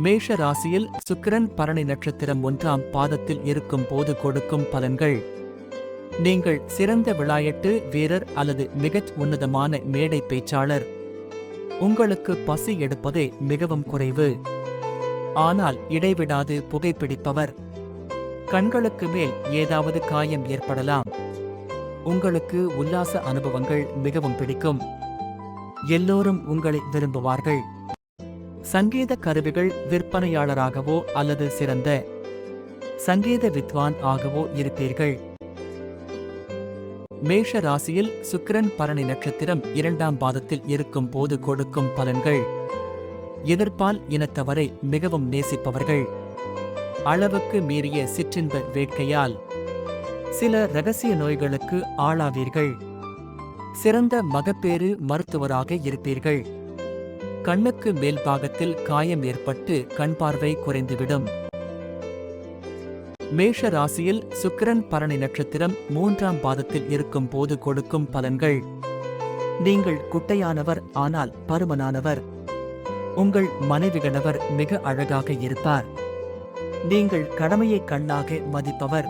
மேஷ ராசியில் சுக்கிரன் பரணி நட்சத்திரம் 1ஆம் பாதத்தில் இருக்கும் போது கொடுக்கும் பலன்கள். நீங்கள் சிறந்த விளையாட்டு வீரர் அல்லது மிகச் உன்னதமான மேடை பேச்சாளர். உங்களுக்கு பசி எடுப்பதே மிகவும் குறைவு. ஆனால் இடைவிடாது புகைப்பிடிப்பவர். கண்களுக்கு மேல் ஏதாவது காயம் ஏற்படலாம். உங்களுக்கு உல்லாச அனுபவங்கள் மிகவும் பிடிக்கும். எல்லோரும் உங்களை விரும்புவார்கள். சங்கீத கருவிகள் விற்பனையாளராகவோ அல்லது சிறந்த சங்கீத வித்வான் ஆகவோ இருப்பீர்கள். மேஷ ராசியில் சுக்கிரன் பரணி நட்சத்திரம் 2ஆம் பாதத்தில் இருக்கும் போது கொடுக்கும் பலன்கள். எதிர்ப்பால் இனத்தவரை மிகவும் நேசிப்பவர்கள். அளவுக்கு மீறிய சிற்றின்ப வேட்கையால் சில இரகசிய நோய்களுக்கு ஆளாவீர்கள். சிறந்த மகப்பேறு மருத்துவராக இருப்பீர்கள். கண்ணுக்கு மேல் பாகத்தில் காயம் ஏற்பட்டு கண் பார்வை குறைந்துவிடும். மேஷ ராசியில் சுக்கிரன் பரணி நட்சத்திரம் 3ஆம் பாதத்தில் இருக்கும் போது கொடுக்கும் பலன்கள். நீங்கள் குட்டையானவர் ஆனால் பருமனானவர். உங்கள் மனைவிகணவர் மிக அழகாக இருப்பார். நீங்கள் கடமையை கண்ணாக மதிப்பவர்.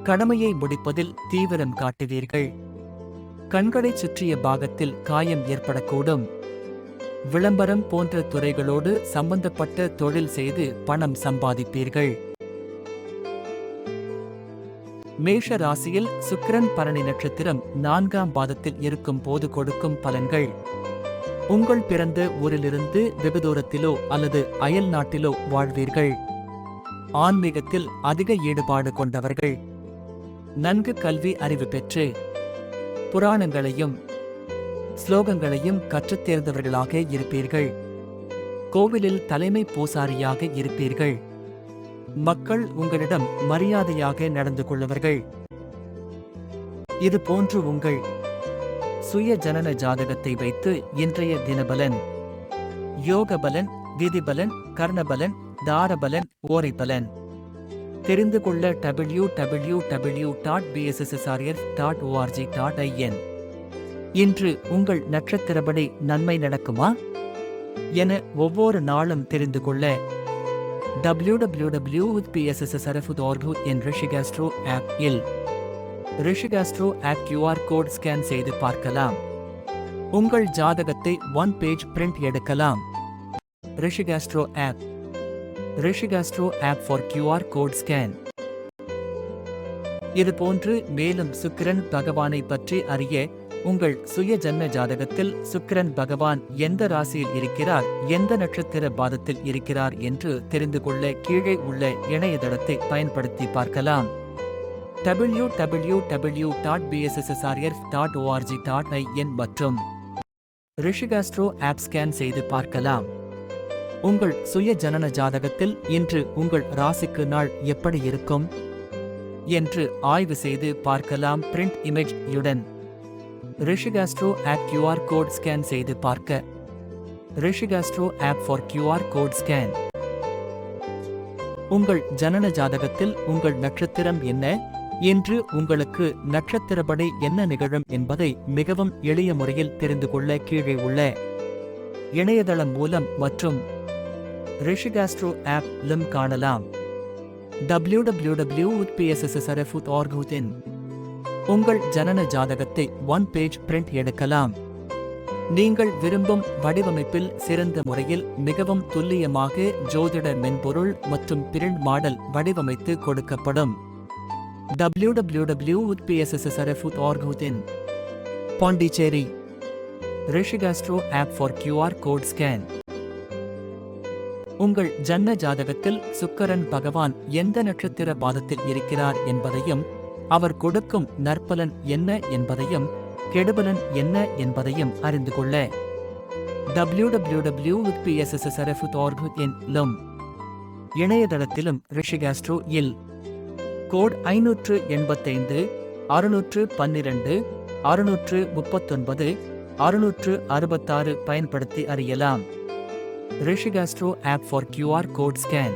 கடமையை முடிப்பதில் தீவிரம் காட்டுவீர்கள். கண்களைச் சுற்றிய பாகத்தில் காயம் ஏற்படக்கூடும். விளம்பரம் போன்ற துறைகளோடு சம்பந்தப்பட்ட தொழில் செய்து பணம் சம்பாதிப்பீர்கள். மேஷ ராசியில் சுக்கிரன் பரணி நட்சத்திரம் 4ஆம் பாதத்தில் இருக்கும் போது கொடுக்கும் பலன்கள். உங்கள் பிறந்த ஊரிலிருந்து வெகு தூரத்திலோ அல்லது அயல் நாட்டிலோ வாழ்வீர்கள். ஆன்மீகத்தில் அதிக ஈடுபாடு கொண்டவர்கள். நன்கு கல்வி அறிவு பெற்று புராணங்களையும் ஸ்லோகங்களையும் கற்றுத் தேர்ந்தவர்களாக இருப்பீர்கள். கோவிலில் தலைமை பூசாரியாக இருப்பீர்கள். மக்கள் உங்களிடம் மரியாதையாக நடந்து கொள்ளுவார்கள். இது போன்று உங்கள் சுய ஜனன ஜாதகத்தை வைத்து இன்றைய தினபலன், யோகபலன், விதிபலன், கர்ணபலன், தாரபலன், ஓரைபலன் தெரிந்து கொள்ள www.bssrf.org.in. இன்று உங்கள் நட்சத்திரப்படி நன்மை நடக்குமா என ஒவ்வொரு நாளும் தெரிந்து கொள்ள www.bssrf.org.in ரிஷிகாஸ்ட்ரோ ஆப் இல் Rishikastro app QR code scan செய்து பார்க்கலாம். உங்கள் ஜாதகத்தை 1 பேஜ் பிரிண்ட் எடுக்கலாம். Rishikastro app for QR code scan. இதுபோன்று மேலும் சுக்கிரன் பகவானை பற்றி அறிய உங்கள் சுய ஜன்ம ஜாதகத்தில் சுக்கிரன் பகவான் எந்த ராசியில் இருக்கிறார், எந்த நட்சத்திர பாதத்தில் இருக்கிறார் என்று தெரிந்து கொள்ள கீழே உள்ள இணையதளத்தை பயன்படுத்தி பார்க்கலாம். www.bssrf.org.in மற்றும் ரிஷிகாஸ்ட்ரோ ஆப் ஸ்கேன் செய்து பார்க்கலாம். உங்கள் சுய ஜனன ஜாதகத்தில் இன்று உங்கள் ராசிக்கு நாள் எப்படி இருக்கும் என்று ஆய்வு செய்து பார்க்கலாம். பிரிண்ட் இமேஜ் யுடன் Rishiastro app QR code scan செய்து பார்க்க Rishiastro app for QR code scan. உங்கள் ஜனன ஜாதகத்தில் உங்கள் நட்சத்திரம் என்ன, இன்று உங்களுக்கு நட்சத்திரப்படி என்ன நிகழும் என்பதை மிகவும் எளிய முறையில் தெரிந்து கொள்ள கீழே உள்ள இணையதளம் மூலம் மற்றும் ரிஷிகாஸ்ட்ரோ ஆப் லும் காணலாம். www.bssrf.org.in. உங்கள் ஜனன ஜாதகத்தை 1 பேஜ் பிரிண்ட் எடுக்கலாம். நீங்கள் விரும்பும் வடிவமைப்பில் சிறந்த முறையில் மிகவும் துல்லியமாக ஜோதிட மென்பொருள் மற்றும் பிரிண்ட் மாடல் வடிவமைத்து கொடுக்கப்படும். www.bssrf.org.in. Pondicherry Rishiastro app for QR code scan. உங்கள் ஜன்ம ஜாதகத்தில் சுக்கிரன் பகவான் எந்த நட்சத்திர பாதத்தில் இருக்கிறார் என்பதையும் அவர் கொடுக்கும் நற்பலன் என்ன என்பதையும் கெடுபலன் என்ன என்பதையும் அறிந்து கொள்ள www.bssrf.org.in லும் இணையதளத்திலும் ரிஷிகாஸ்ட்ரோ இல் கோட் 585 612 639 666 பயன்படுத்தி அறியலாம். Rishiastro app for QR code scan.